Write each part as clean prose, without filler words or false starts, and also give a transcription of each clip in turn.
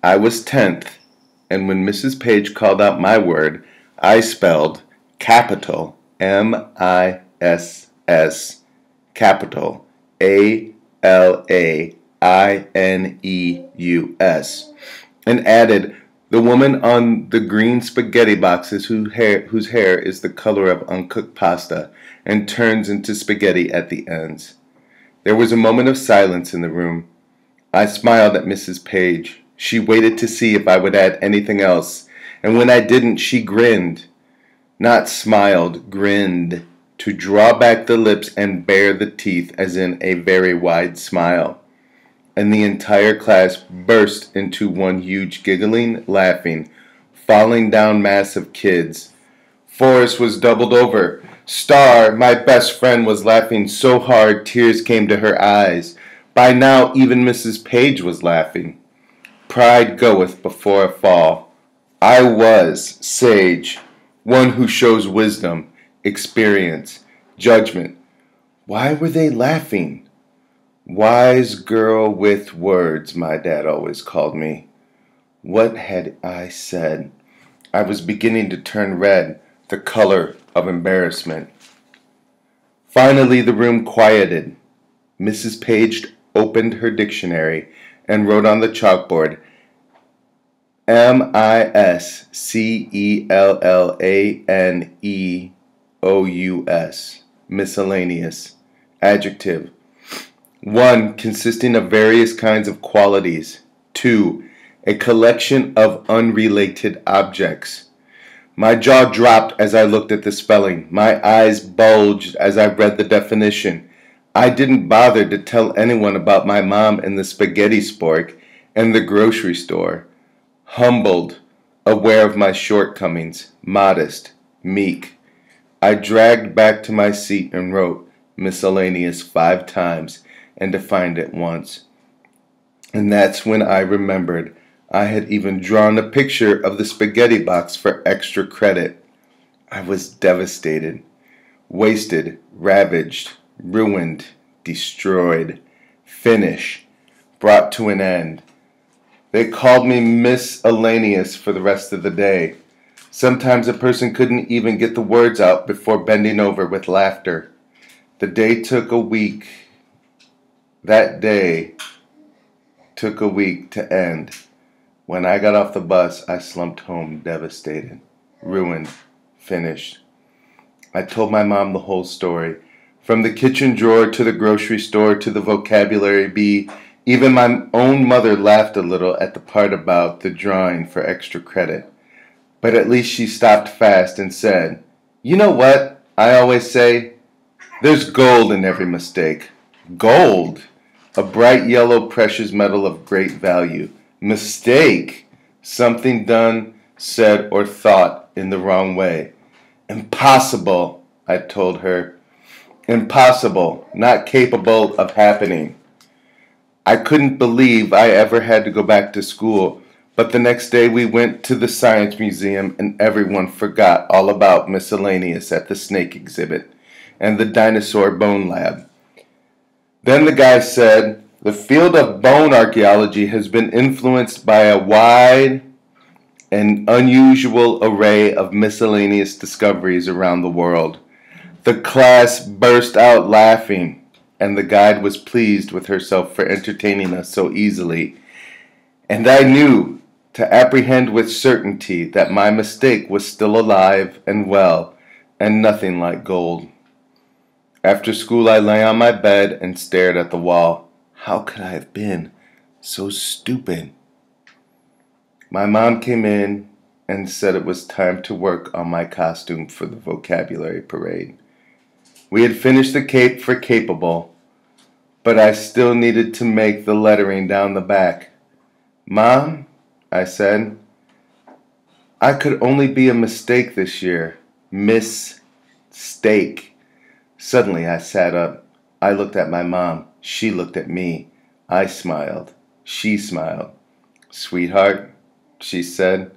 I was 10th, and when Mrs. Page called out my word, I spelled capital MISS, capital ALAINEUS, and added, the woman on the green spaghetti boxes whose hair is the color of uncooked pasta and turns into spaghetti at the ends. There was a moment of silence in the room. I smiled at Mrs. Page. She waited to see if I would add anything else, and when I didn't, she grinned. Not smiled, grinned, to draw back the lips and bare the teeth as in a very wide smile. And the entire class burst into one huge giggling, laughing, falling down mass of kids. Forrest was doubled over. Star, my best friend, was laughing so hard tears came to her eyes. By now even Mrs. Page was laughing. Pride goeth before a fall. I was sage, one who shows wisdom, experience, judgment. Why were they laughing? Wise girl with words, my dad always called me. What had I said? I was beginning to turn red, the color of embarrassment. Finally the room quieted. Mrs. Page opened her dictionary and wrote on the chalkboard, MISCELLANEOUS, miscellaneous, adjective. 1. Consisting of various kinds of qualities. 2. A collection of unrelated objects. My jaw dropped as I looked at the spelling. My eyes bulged as I read the definition. I didn't bother to tell anyone about my mom and the spaghetti spork and the grocery store. Humbled, aware of my shortcomings, modest, meek. I dragged back to my seat and wrote Miss Alaineus 5 times and defined it once. And that's when I remembered I had even drawn a picture of the spaghetti box for extra credit. I was devastated, wasted, ravaged, ruined, destroyed, finished, brought to an end. They called me Miss Alaineus for the rest of the day. Sometimes a person couldn't even get the words out before bending over with laughter. The day took a week. That day took a week to end. When I got off the bus, I slumped home devastated, ruined, finished. I told my mom the whole story, from the kitchen drawer to the grocery store to the vocabulary bee. Even my own mother laughed a little at the part about the drawing for extra credit. But at least she stopped fast and said, "You know what I always say? There's gold in every mistake." Gold! A bright yellow precious metal of great value. Mistake! Something done, said, or thought in the wrong way. Impossible, I told her. Impossible, not capable of happening. I couldn't believe I ever had to go back to school, but the next day we went to the Science Museum and everyone forgot all about Miss Alaineus at the snake exhibit and the dinosaur bone lab. Then the guy said, the field of bone archaeology has been influenced by a wide and unusual array of miscellaneous discoveries around the world. The class burst out laughing, and the guide was pleased with herself for entertaining us so easily. And I knew to apprehend with certainty that my mistake was still alive and well, and nothing like gold. After school I lay on my bed and stared at the wall. How could I have been so stupid? My mom came in and said it was time to work on my costume for the vocabulary parade. We had finished the cape for capable, but I still needed to make the lettering down the back. Mom, I said, I could only be a mistake this year. Mistake. Suddenly I sat up. I looked at my mom. She looked at me. I smiled. She smiled. Sweetheart, she said,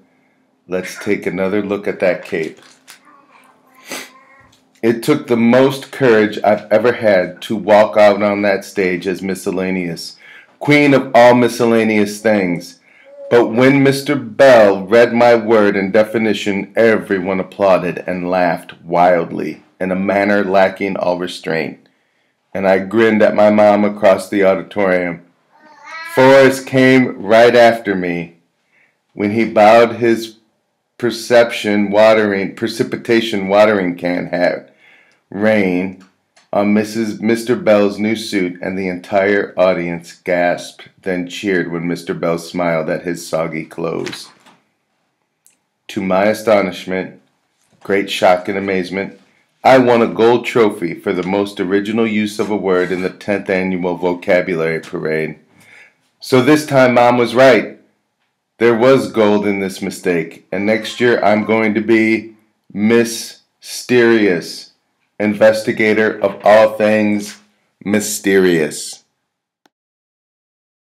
let's take another look at that cape. It took the most courage I've ever had to walk out on that stage as Miss Alaineus, queen of all miscellaneous things. But when Mr. Bell read my word and definition, everyone applauded and laughed wildly, in a manner lacking all restraint. And I grinned at my mom across the auditorium. Forrest came right after me. When he bowed his precipitation watering can hat rain on Mr. Bell's new suit, and the entire audience gasped, then cheered when Mr. Bell smiled at his soggy clothes. To my astonishment, great shock and amazement, I won a gold trophy for the most original use of a word in the 10th annual vocabulary parade. So this time Mom was right. There was gold in this mistake, and next year I'm going to be Miss Alaineus, investigator of all things mysterious.